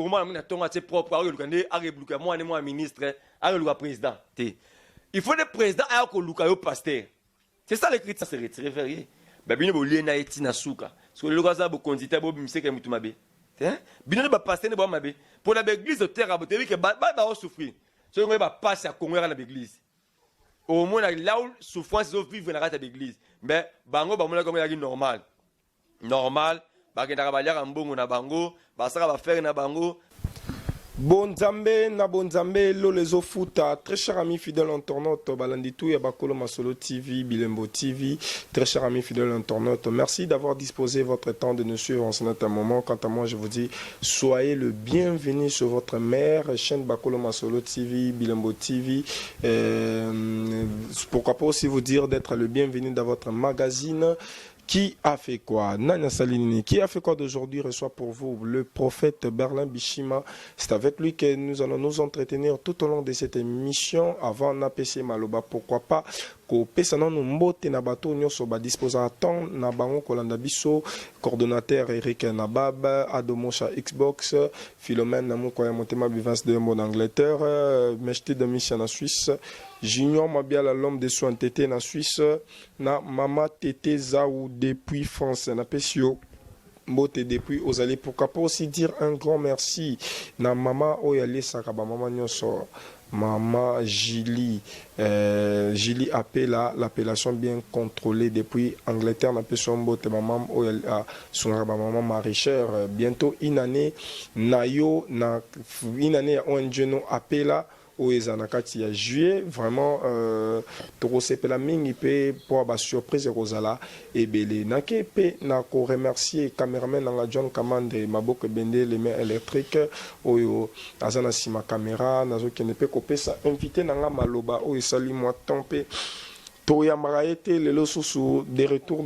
comment on a ton propre, moi ministre, le président. Il faut des présidents à le pasteur. C'est ça les critiques, c'est retiré vers bah bien bo liena etina suka parce que le gars bo kondita bo bimse ke mutu mabe hein bien ba pasteur ne bo mabe pour la église de terre bo tevi que ba souffrir so ngo ba passe à Congo à l'église au moins là où souffrance zo vivre na rata d'église mais bango ba mona comme ya normal ba kenda ba lia mbongo na bango ba saka ba faire na bango. Bonzambe na bonzambe lo les ofuta très cher ami fidèle internaute balanditou ya bakolo masolo TV Bilembo TV très cher ami fidèle internaute merci d'avoir disposé votre temps de nous suivre en ce moment. Quant à moi je vous dis soyez le bienvenu sur votre mère chaîne bakolo masolo TV Bilembo TV pourquoi pas aussi vous dire d'être le bienvenu dans votre magazine. Qui a fait quoi? Nana Salinini, qui a fait quoi d'aujourd'hui reçoit pour vous le prophète Berlin Bishima. C'est avec lui que nous allons nous entretenir tout au long de cette émission avant NAPC Maloba. Pourquoi pas ko pesana no mbote na bato nyonso ba disposa temps na bango kolanda biso coordonnateur Eric Nabab Adomosha Xbox Philomène Namuko ya Motema Bivance de Monde Angleterre Mechti de Mission en Suisse Junior Mabiala l'homme de soins tété en Suisse na Mama Tété Zaou depuis France na Pesio Mbote depuis aux allées pourquoi pas aussi dire un grand merci na Mama Oyale Sakaba Mama nyonso Maman Gili, Gili appelle l'appellation bien contrôlée depuis Angleterre. On appelle son botte maman maman maraîchère. Bientôt une année, Nayo, une année ONG no appela. Oezanakati ya juillet vraiment toko sepela mingi pe pour ba surprise rozala ebele nake pe na ko remercier cameraman na John Kamande maboko bende les mains électriques oyo azana sima caméra nazo kene pe ko pesa invité na nga maloba oyo sali moi tempé Toya Maraete lelo susu de retour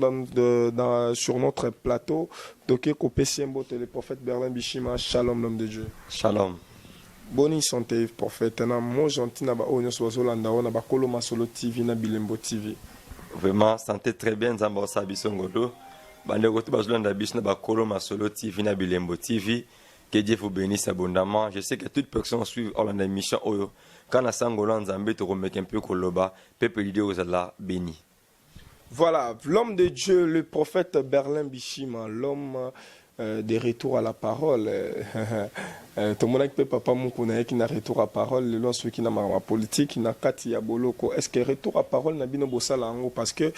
sur notre plateau toke ko pesembo le prophète Berlin Bishima shalom l'homme de Dieu Shalom. Bonne santé prophète na mo gentil na ba onyo swazolanda na ba kolo masolo TV na Bilembo TV. Vraiment santé très bien nzamba sa bisongolo. Bande ko bazolanda bis na ba kolo masolo TV na Bilembo TV. Que Dieu vous bénisse abondamment. Je sais que toute personne suit Orlando émission oyo. Quand la sangola nzambe to remettre un peu koloba, peuple l'idée aux Allah béni. Voilà, l'homme de Dieu, le prophète Berlin Bishima, l'homme des retours à la parole. Tout le monde qui peut papa mon connaît qui n'a retour à parole, le ceux qui n'a ma politique, n'a kati ya boloko. Est-ce que retour à parole n'a bino bosala ngo parce que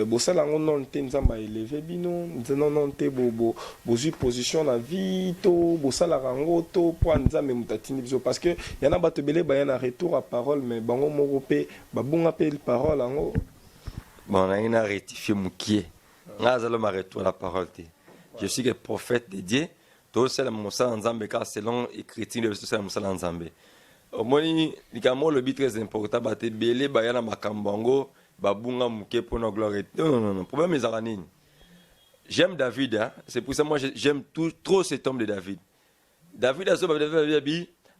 bosala ngo non te nzamba élevé bino, non te bobo bozu position na vie to bosala ngo to pour nzambe mutatini biso parce que yana bato belé ba yana retour à parole mais bango moko pe babunga pe parole ngo. Bon, on a une rectifié moukié. Ngazalo ma retour à la parole te. Je suis le prophète de Dieu. Tout c'est la Moussa Nzambe car selon l'écriture de c'est la Moussa Nzambe. Au moins, le but très important, c'est belé bayana makambango, babunga muke pour nos gloire. Non. Problème est aranine. J'aime David, hein. C'est pour ça moi j'aime trop cet homme de David. David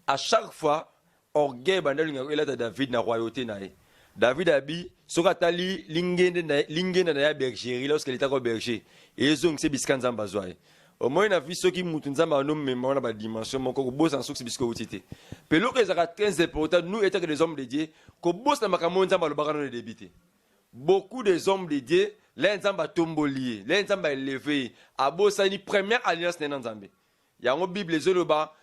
à chaque fois orgueil bandel il a David na royauté nae. David abi sokatali lingende na ya bergerie lorsqu'il était au berger et ils ont c'est biskan nzamba zoaye. Au moins na vie ceux qui mutu nzamba no mémoire na ba dimension mon ko boss en soksi bisko utité. Pelo que ça très important nous étant que des hommes de Dieu ko boss na makambo nzamba lo bakano de débité. Beaucoup des hommes de Dieu l'nzamba tombolier, l'nzamba élevé a bossa ni première alliance na nzambe. Ya ngo Bible zoloba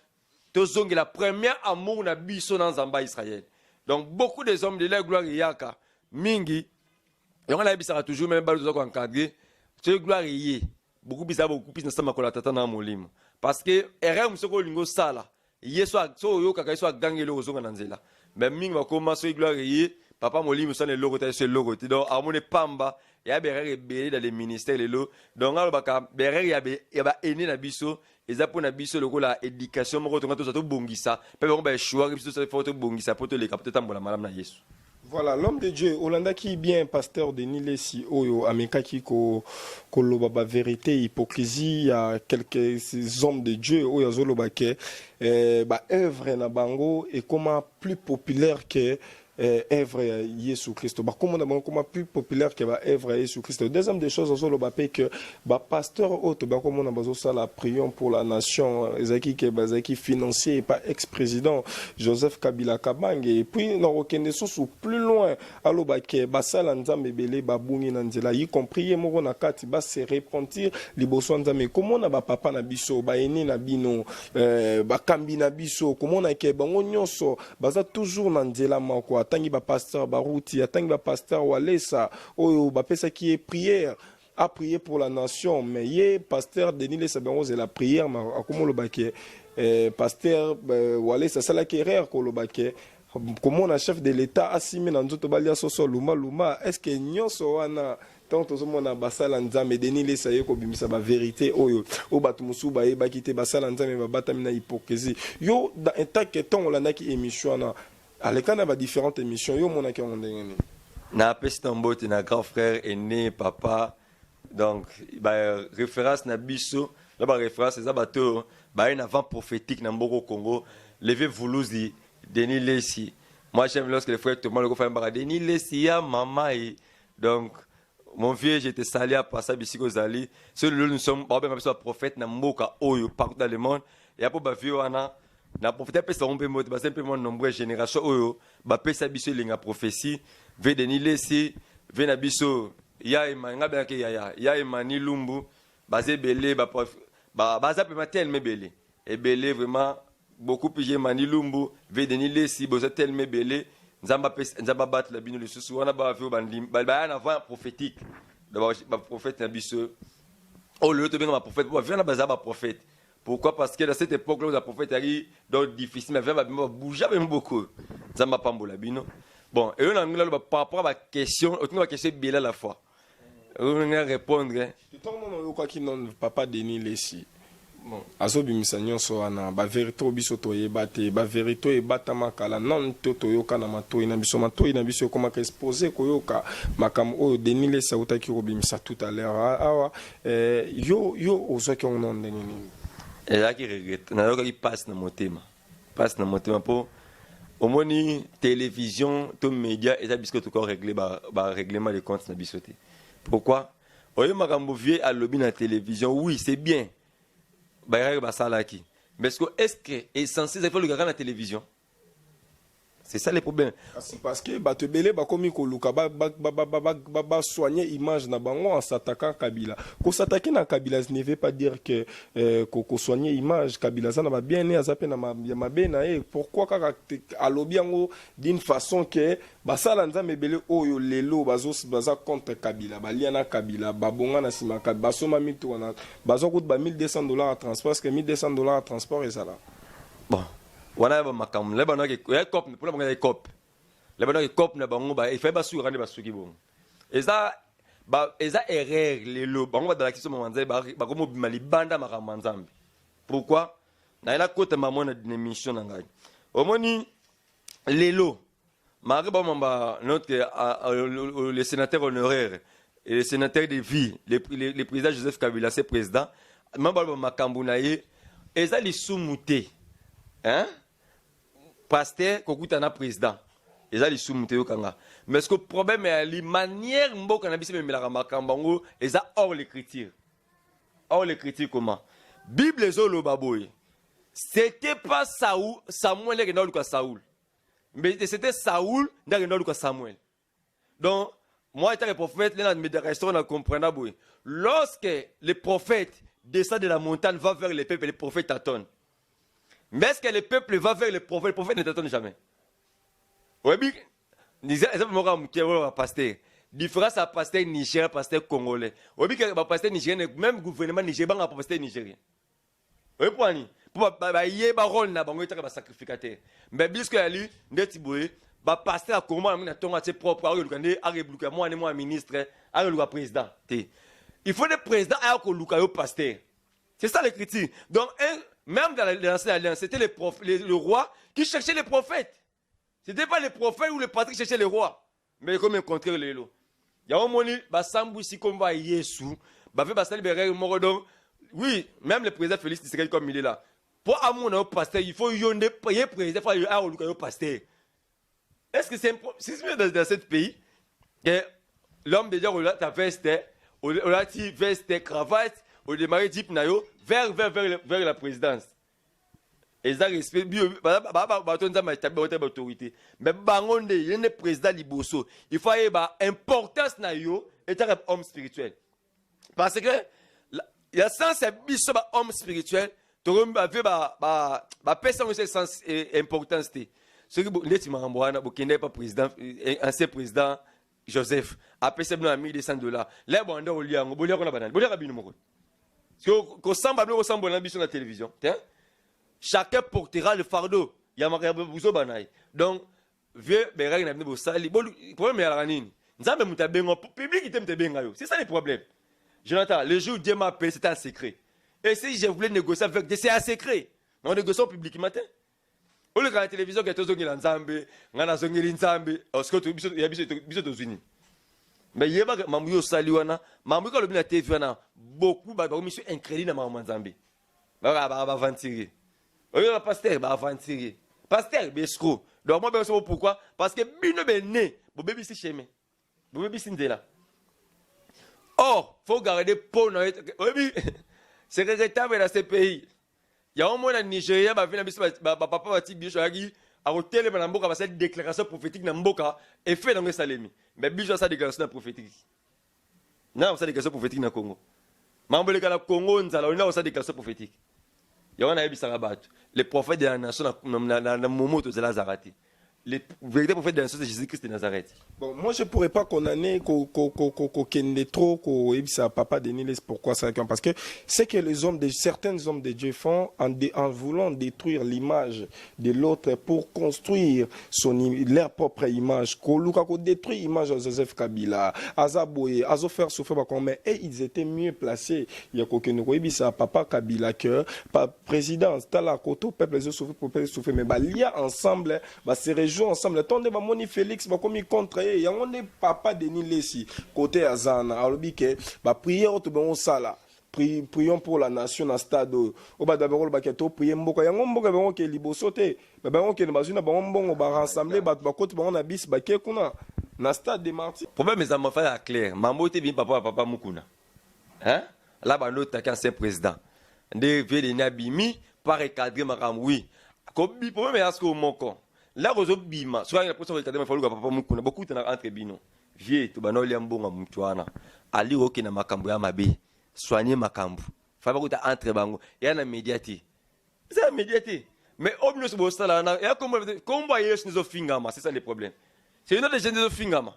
to zongi la première amour na biso na nzamba Israël. Donc beaucoup des hommes de la gloire yaka mingi et on a bisara toujours même balu ko encadrer ce gloire yé beaucoup plus na sama ko la tata na molimo parce que erreur msoko lingo sala yeso so yo kaka so gangele ozonga na nzela mais mingi ba koma so gloire yé papa molimo so le logo ta so logo ti donc amone pamba ya berere belé dans les ministères lelo donc alo baka berere ya ba ene na biso eza pona biso lokola éducation moko tonga to bongisa pe ba choix biso so faut to bongisa pour to le capter tambola malam na Yesu. Voilà, l'homme de Dieu, Olanda qui bien pasteur de Nilesi Oyo, Ameka qui ko lobaba vérité, hypocrisie, il y a quelques hommes de Dieu, Oyo Zolobake, œuvre na bango et comment plus populaire que œuvre ya Yesu Christ. Ba comment on comment plus populaire que ba œuvre ya Yesu Christ. Deuxième des choses aussi le bapé que ba pasteur autre ba comment on a besoin ça la prière pour la nation ezaki que bazaki financier et pas ex-président Joseph Kabila Kabange et puis dans aucun sous plus loin allo ba que ba sala nzambe belé ba bungi na nzela y compris moko na kati ba se repentir liboso nzambe comment na ba papa na biso ba eni na bino ba kambi na biso comment na ke bango nyonso baza toujours na nzela moko atangi ba pasteur baruti atangi ba pasteur walesa oyo ba pesa qui est prière à prier pour la nation mais yé pasteur Denis Lesa Bengo c'est la prière mais comment le baké pasteur walesa ça la querelle ko le baké comment un chef de l'état assimé dans nzoto balia soso luma est-ce que nyonso wana tant tout monde a basala nzambe Denis Lesa yeko bimisa ba vérité oyo o batu musu ba e ba kité basala nzambe ba batamina hypocrisie yo dans un temps que ton la naki émission na aleka na ba différentes émissions yo monaki on ndengeni na pestambote na grand frère aîné papa donc ba référence na biso la ba référence za bato ba une avant prophétique na mboko Congo levé Voulouzi Denis Lesi moi j'aime lorsque les frères Thomas le go faire ba Denis Lesi ya mama et donc mon vieux j'étais salé à passer bisiko zali celui nous sommes ba même prophète na mboka oyo partout dans le monde et après ba vieux wana na prophète pesa on peut mot ba simplement nombreuses générations oyo ba pesa biso linga prophétie ve Denis Lesi ve na biso ya imanga bien que ya imani lumbu basé belé baza pe matel me belé et belé vraiment beaucoup plus imani lumbu ve Denis Lesi boza tel me belé nzamba bat la bino le susu wana ba vu bandim ba na avant prophétique d'abord ba prophète na biso oh le te bien ma prophète pour venir na baza ba prophète pourquoi parce que à cette époque là la prophète ari donc difficile mais va bouger même beaucoup nzamba pambola bino bon et on a mis là par rapport à la question autant la question belle à la fois on va répondre tout le monde quoi qui non papa Denis Lesi bon azobimisa nyonso wana ba vérité biso toyeba te ba vérité ebata makala non toyoka na matoi na biso comment exposer koyoka makam oyo Denis Lesi utaki robimisa tout à l'heure awa yo ozaki on non nini et là qui regrette na yo qui passe na motema pour au moins télévision to média et ça bisque tout corps régler ba règlement de comptes na bisoté pourquoi oyo makambo vieux à lobby na télévision oui c'est bien ba salaki mais est-ce que est censé faire le gars na télévision c'est ça le problème parce que bato belé ba komi ko luka ba soigner image na bango en s'attaquant Kabila ko s'attaquer na Kabila ne veut pas dire que ko soigner image Kabila ça na ba bien né azape na ma bena et pourquoi kaka alobi yango d'une façon que ba sala nzambe belé oyo lelo baza contre Kabila ba liana Kabila ba bonga na sima Kabila soma mitu wana bazo coûte ba $1,200 à transport parce que $1,200 à transport et ça là bon wana ba makam le bana ke cop pour la cop le bana ke cop na bango ba il fait ba sur rendre ba suki bon eza erreur les lo bango ba dans la question manzai ba komo bimali banda makam nzambe pourquoi na ila côté maman na émission na ngai omoni lelo mari ba mamba notre le sénateur honoraire et le sénateur de vie le président Joseph Kabila c'est président mamba ba makambu na ye eza li sumuté hein pasteur kokuta na président eza li sumuté yokanga mais ce que problème est la manière mboka na biso memela makambango eza hors l'écriture comment bible ezolo baboy c'était pas Samuel qui n'a pas Saoul mais c'était Saoul qui n'a pas Samuel donc moi étant le prophète là me restaurant à comprendre boy lorsque le prophète descend de la montagne va vers les peuples les prophètes attendent. Mais est-ce que le peuple va vers le prophète ne t'attend jamais. Oui, disait pasteur. Différence à pasteur nigérien, pasteur congolais. Oui, que pasteur nigérien, même gouvernement nigérien, pas pasteur nigérien. Oui, pour ni pour y ba rôle na bango etaka ba sacrificateur. Mais bisque ali ndeti boye ba pasteur comment na tonga ses propre a lukande a rebluka moi ni moi ministre a luka président. Il faut des présidents a ko luka yo pasteur. C'est ça l'écriture. Donc même dans l'ancienne alliance, c'était le roi qui cherchait les prophètes. Ce n'était pas les prophètes ou les pasteurs qui cherchaient les rois. Mais comme un contraire, les lots. Il y a un moment où si comme va Yesu, oui, même le président Félix Tshisekedi comme il est là. Pour amour au pasteur, il faut y pasteur. Est-ce que c'est mieux dans ce pays que l'homme déjà a ta veste, a ta veste, cravate, au démarrer Jeep Nayo vers la présidence. Et ça respect autorité. Mais bangonde, il y a un président liboso. Il faut avoir importance nayo et un homme spirituel. Parce que il y a sens biso ba homme spirituel, tu as personne qui sens importance. Ce qui est pas président, ancien président Joseph, après c'est $1,200. Là, on a oublié, on a oublié qu'on a banane. On a oublié nous. Parce que sur la télévision. Chacun portera le fardeau. Il y a marqué buzo banai. Donc, vieux berag n'a pas sali. Bon, le problème est à la nini. Nous avons mis un public qui t'aime te benga. C'est ça le problème. Jonathan, le jour où Dieu m'a appelé, c'était un secret. Et si je voulais négocier avec Dieu, c'est un secret. On négocie au public matin. Au lieu de la télévision, il y a des gens qui sont en Zambie, parce que il y a des États-Unis. Mais il y a des gens qui sont en Zambie, qui sont TV, beaucoup de gens incrédules en Zambie. Ils vont ventiler. Au lieu de pasteur, ils vont ventiler. Pasteur, bien sûr. Donc, moi, je sais pourquoi. Parce que Bino est né. Mon bébé, c'est chez moi. Mon bébé, c'est là. Or, il faut garder pour nous. C'est regrettable dans ce pays. Il y a un moment en Nigeria, papa va dire que a hôtel na mboka ba cette déclaration prophétique na mboka et fait dans Salemi. Mais bijo sa déclaration prophétique. Na sa déclaration prophétique na Congo. Mambole kana Congo nzala on a sa déclaration prophétique. Il y a un aïbi sarabat. Les prophètes de la nation na moment de Lazarate. Les véritables prophètes de la nation c'est Jésus-Christ de Nazareth. Bon, moi je pourrais pas condamner qu'on trop qu'on papa Denis pourquoi ça parce que c'est que certains hommes de Dieu font en voulant détruire l'image de l'autre pour construire leur propre image. Qu'on détruit l'image de Joseph Kabila, Azaboye, Azo faire souffrir mais et ils étaient mieux placés. Il y a qu'au papa Kabila que président Tala Koto peuple les souffrir mais il y a ensemble c'est réjouir ensemble attendez Moni Félix va comme contre il y a un papa Denis Lessi côté Azana alobi que prière to bon sala prions pour la nation na stade au ba d'abord ba keto prier mboka ya mboka ba ke liboso te ba ke bazuna ba mbongo ba rassembler ba côté ba na bis ba ke kuna na stade de Martyrs. Problème mes enfants est clair mambo te bien papa mukuna hein là ba l'autre qui ancien président de vieux de nabimi par recadrer makam oui ko bi problème est à ce que moko là rozo bima soit la personne recadrer mafalu papa mukuna beaucoup na entre bino vieux to banoli ambonga mutwana ali oke na makambo ya mabe soigner makambo fa ba kuta entre bango ya na médiaté ça médiaté mais obino so bosala na ya komba yesu nizo fingama c'est ça le problème c'est une autre gens nizo fingama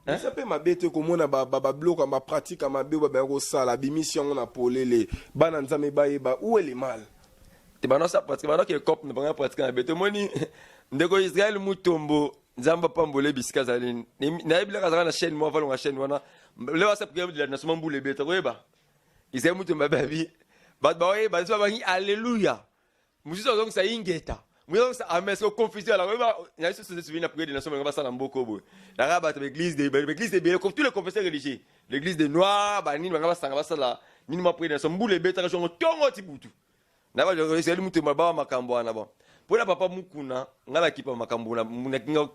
hein ça peut mabete komona ba bloc ma pratique ma be ba ko sala bimission na polele bana nzame ba où est le mal te bana ça parce que bana ke cop na bana pratique na bete moni ndeko Israël mutombo nzamba pambole bisika zalini na ibila kazana na chaîne moi va la chaîne wana le wasa prière de la nation mbule beta koyeba Israël mutombo babi ba ba so ba alléluia musi so donc ça ingeta musi ça amen so confusion alors il y a ce se souvient la prière de la nation ba sala mboko bo la rabat l'église de comme tous les confesseurs religieux l'église des noirs ba nini ba sanga ba sala nini ma prière de la nation mbule beta ko tongo tibutu na ba Israël mutombo ba makambo wana bon pour la papa mukuna ngala kipa makambo na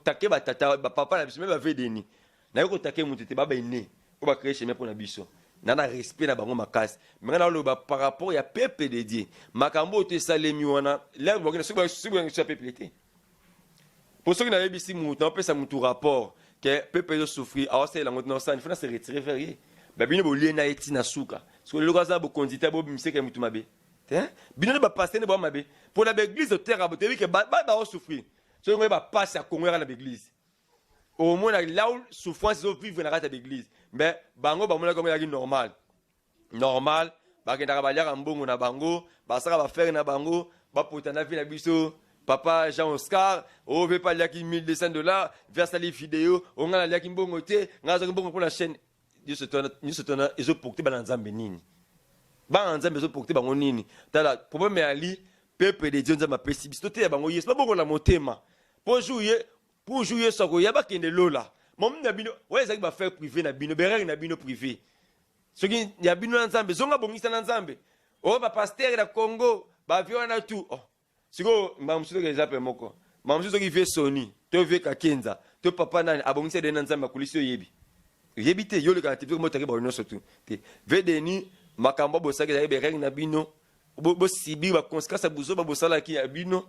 take ba tata ba papa na biso me ba vedeni na yoko take mutete ba ene ko ba créer chemin pour na biso na respect na bango makasi mais na lo ba par rapport ya peuple de Dieu makambo te salemi wana là bo na suba peuple té pour ceux qui na bisi mutu na pesa mutu rapport que peuple de souffrir a c'est la ngotna ça il faut se retirer vers ba bino bo liena eti na suka so le lokaza bo kondita bo bimiseka mutu mabe hein bino ba passer ne bo mabe pour l'église de terre abotevi que ba souffrir so ngo ba passer à Congo na l'église au moins là où souffrance zo vivre na kata l'église mais bango ba mona comme ya normal ba kenda ba lia mbongo na bango ba saka ba faire na bango ba potana vie na biso papa Jean Oscar o veut pas lia ki $1,200 verse les vidéos on nga lia ki mbongo te nga zo mbongo pour la chaîne Dieu se tourne ils ont porté ba nzambe nini ba nzambe zo porté bango nini tala problème ali peuple de Dieu nzamba pesi biso te ya bango yesu pas bongo la motema pour jouer soko ya ba kende lola mom na bino ouais ezaki ba faire privé na bino berere na bino privé soki ya bino na nzambe zonga bongisa na nzambe o ba pasteur na Congo ba viona tout oh siko mba musuto ke zape moko Maman qui fait Sony, tu veux Kakenza, tu papa nan abongise de nanza makulisi yebi. Yebi te yo le kanati mo tari ba no surtout. Te vedeni makambo bosaka ya be reng na bino. Bo sibi ba konsekasa buzo ba bosala ki ya bino.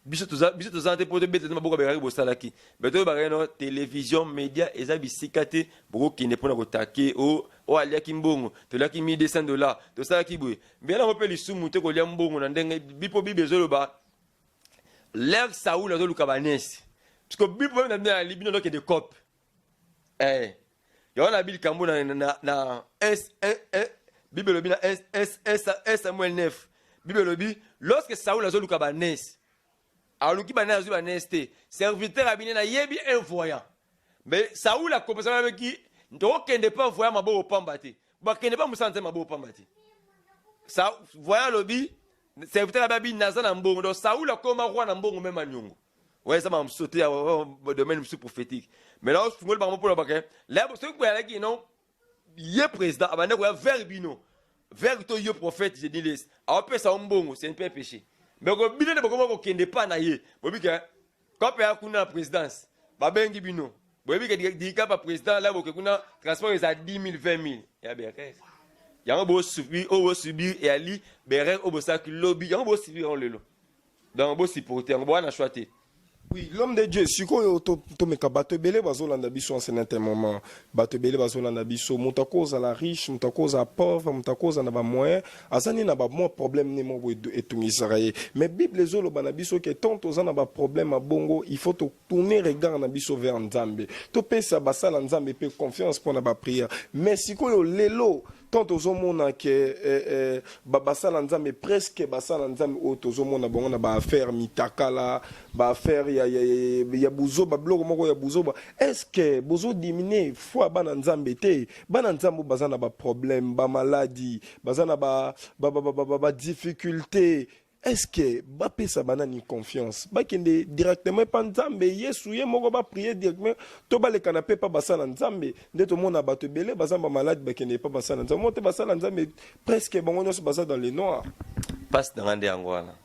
Biso to te pour te bete na boka be reng bosala ki. Beto ba reno télévision média eza bisikate boko ki ne pona ko take o alia kimbongo to la ki $100 to sala ki boye. Bien na repeli sumu te ko lia mbongo na ndenge bipo bibezolo ba l'air Saoul a Luka Banès. Parce que Bible même dans la Libye donc des copes. Il y a la Bible Cambo na Bible le na Samuel 9. Bible le lorsque Saoul a Luka Banès. Alors Luka Banès a Banès serviteur abine na yebi un voyant. Mais Saoul a commencé avec qui donc n'est pas voyant mabo pambati. Ba kende pas musanze mabo pambati. Ça voyant lobby serviteur babi naza na mbongo donc Saoul a comme roi na mbongo même anyongo ouais ça m'a sauté au domaine prophétique mais là on fungol bango pour le baquet là ce que là qui non yé président abane ko vers bino vers to yo prophète je dis les a peu ça mbongo c'est un peu péché mais ko bino ne ko kende pas na yé bobi ka ko pe akuna présidence ba bengi bino bobi ka di ka pa président là ko kuna transport is à 10 000 20 000 ya be yango bo subir et ali beren obosa ki lobby yango bo subir en lelo donc bo supporter yango bo na choiter. Oui, l'homme de Dieu, si on to meka bato belé bazolanda biso en certain moment, bato belé bazolanda biso, mutakoza la riche, mutakoza pauvre, mutakoza na ba moyen, azani na ba mo problème ne mo etung Israël. Mais Bible zolo bana biso que tant aux na ba problème à bongo, il faut tourner regard na biso vers Nzambe. To pesa basala Nzambe pe confiance pour na ba prière. Mais si ko lelo tant aux hommes que basala Nzambe presque basala Nzambe auto hommes bongo na ba affaire mitakala, ba affaire ya buzoba bloko moko ya buzoba est-ce que bozo diminuer foi bana Nzambe te bana Nzambe bazana ba problème ba maladie bazana ba difficulté est-ce que ba pesa bana ni confiance ba kende directement pa Nzambe Yesu ye moko ba prier directement to ba le canapé pa basana Nzambe ndeto mona bato belé bazamba malade ba kende pa basana Nzambe monte basana Nzambe presque bango nyonso baza dans les noirs Passe dans ngande angwana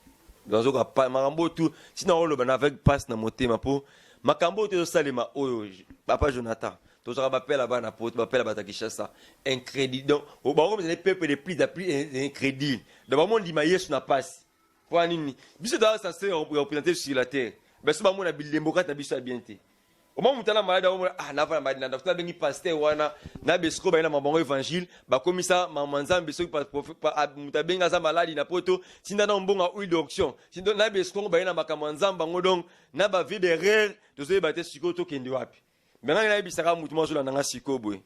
donc ka makambo tout sinon on le bana avec passe na motema po makambo to salema oyo papa Jonathan to sera appel là bana po appel ba takishasa incrédit donc au bango les peuple de plus incrédule dans le monde di Yesu na passe pour nini biso da ça c'est représenter sur la terre mais ce moment na bilembo kata biso bienté au moment où tu as malade na va malade na tu bengi pasteur wana na besko ba na mabongo évangile ba komisa mamanzambe besko pa mutabenga za maladi na poto sinda na mbonga huile d'onction sinda na besko ba na makamanzamba ngodong na ba vie de rire to zo ba te siko to kende wapi maintenant na bisaka mutu mo zo na nga siko boy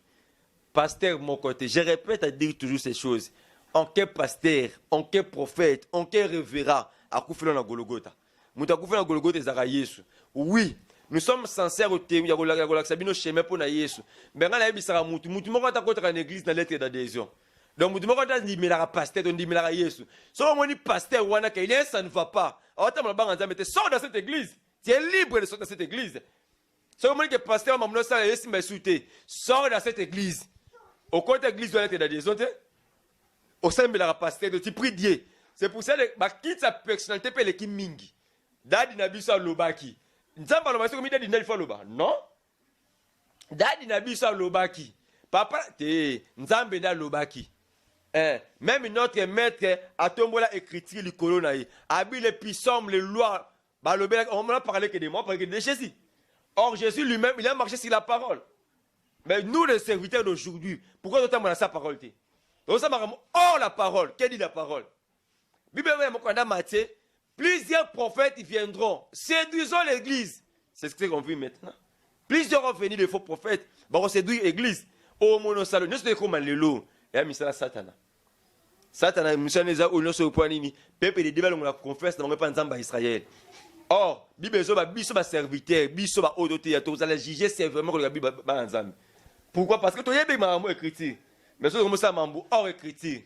pasteur mon côté je répète à dire toujours ces choses en quel pasteur en quel prophète en quel révérend akufela na Golgotha mutu akufela na Golgotha ezaka Yesu oui. Nous sommes sincères au thème, il y a sabino chemin pour na Yesu. Mais quand la Bible sera mutu moko ta contre une église dans lettre d'adhésion. Donc mutu moko ta dit mais la pasteur on dit mais la Yesu. So on dit pasteur wana que ça ne va pas. Alors ta mala Nzambe te sors de cette église. Tu es libre de sortir de cette église. So on dit que pasteur mamno ça Yesu m'a souté. Sors de cette église. Au côté église de lettre d'adhésion au sein de la pasteur tu prie Dieu. C'est pour ça que ba quitte sa personnalité pe le ki mingi. Dadi na biso lobaki. Nzamba lo basiko mida dinali fa loba non dadi na biso lobaki papa te nzambe na lobaki même notre maître a tombola écriture likolo na ye abi les psaumes les lois ba lobela on m'a parlé que de moi parce que de Jésus or Jésus lui-même il a marché sur la parole mais nous les serviteurs d'aujourd'hui pourquoi nous t'amène sa parole te donc ça marche hors la parole qu'est dit la parole Bible même quand Matthieu plusieurs prophètes viendront, séduisons l'église. C'est ce qu'on vit maintenant. Plusieurs vont venir de faux prophètes, vont séduire l'église. Oh mon salon, nous sommes comme un lélo. Et à Misala Satana. Satana, nous sommes au point nini. Peuple de Dieu, on la confesse, on ne pas ensemble à Israël. Or, Bible biso serviteur, biso autorité, tous allez juger c'est vraiment que la Bible ensemble. Pourquoi? Parce que tu as bien ma écriture. Mais ce que ça mambo hors écriture.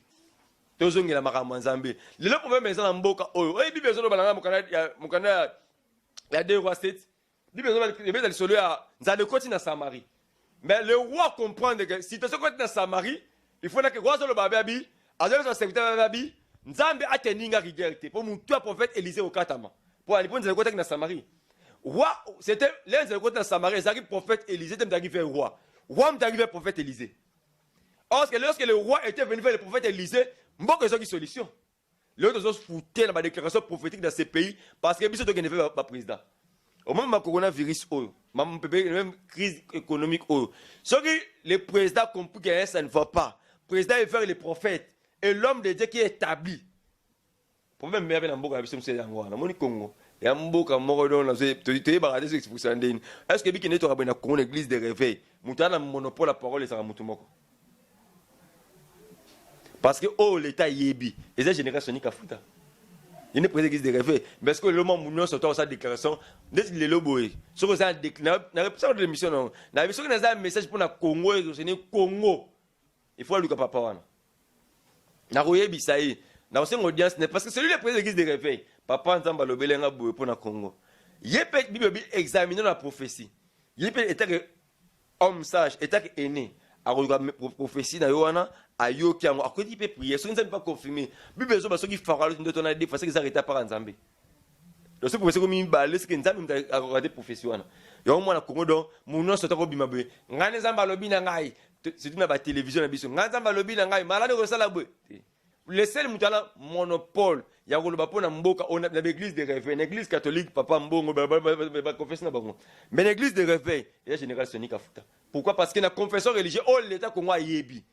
Tozongi la makambo Nzambe. Le problème est dans mboka oyo. Eh bibezo balanga mukana ya 2 rois 7. Bibezo le solo ya Nzale koti na Samarie. Mais le roi comprend que si tu koti na Samarie, il faut que roi solo bababi, azalo son serviteur bababi, Nzambe ateninga rigueur pour mon toi prophète Élisée au katama. Pour aller prendre Nzale koti na Samarie. Roi, c'était l'un des côtés de Samarie, c'est prophète Élisée, il est arrivé roi. Roi est arrivé prophète Élisée. Or, lorsque le roi était venu vers le prophète Élisée, il y a une solution. L'autre chose foutait dans ma déclaration prophétique dans ces pays parce que c'est qui ne fait pas président. Au moment où coronavirus, même crise économique, ce que le président compris que ça ne va pas. Le président est vers les prophètes et l'homme de Dieu qui est établi. Le problème est que c'est le Congo. Il y a un mboka moko don tu baradé sur exposition ndeni est-ce que biki neto abena ko l'église de réveil mutana monopole la parole ça mutu moko parce que l'état yebi et cette génération ni kafuta il n'est pas l'église de réveil parce que le moment munyo sortant sa déclaration d'être le loboé ce que ça na répétition de l'émission non na émission que un message pour na Congo et c'est Congo il faut lui papa wana na royebi ça y na aussi audience parce que celui le président de l'église de réveil papa nzamba lobele nga boye pour na Congo yepé bible examiner la prophétie yepé était que homme sage était que aîné a regarder prophétie na yoana ayoki yango akodi pe prier so nzambe pas confirmer bible zo ba soki faralo ndoto na des fois que ça arrêter par nzambe donc c'est prophétie comme imbalé ce que nzambe a regarder prophétie wana yo mo na Congo donc muno so tako bima boye ngane nzamba lobi na ngai c'est na ba télévision na biso nzamba lobi na ngai malade ko sala boye le seul mutala monopole ya koloba pona mboka on a l'église de réveil l'église catholique papa mbongo ba confession na bango mais l'église de réveil et la génération ni kafuta pourquoi parce que na confession religieuse l'état kongo ayebi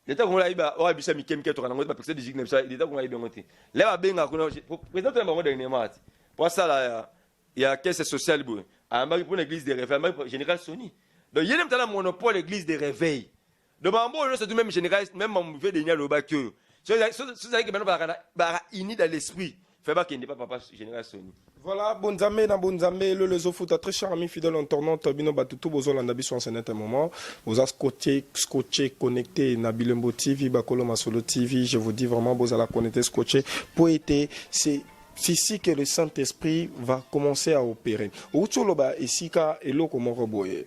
l'état kongo ayiba o abisa mikemike to kana ngoti ba pexé de jigne ça l'état kongo ayibi ngoti là ba benga kuna président na bango dernièrement pour ça là il y a caisse sociale boy a mari pour l'église de réveil mari général Sony donc il y a même monopole l'église de réveil de mambo c'est tout même général même mon veut de nyalo ba que c'est ça que maintenant ba uni dans l'esprit fait pas qu'il n'est pas papa général Sony. Voilà, bonzambe na bonzambe le lezo foot très cher ami fidèle internaute bino batutu bozola na biso en un moment vous a scotché connecté na Bilembo TV bakolo masolo TV je vous dis vraiment bozala connecté scotché pour être c'est ici que le Saint-Esprit va commencer à opérer. Outsoloba esika eloko moko boye.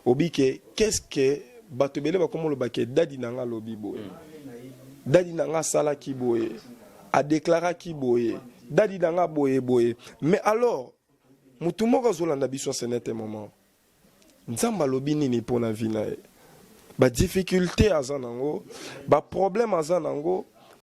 Obike qu'est-ce que batobele ba komo loba ke dadi nanga lobi boye. Dadi nanga sala ki boye. A déclara ki boye. Dadi nanga boye boye. Mais alors mutumoko zolanda biso en un moment. Nzamba lobi nini pona vina e. Ba difficulté azanango, ba problème azanango.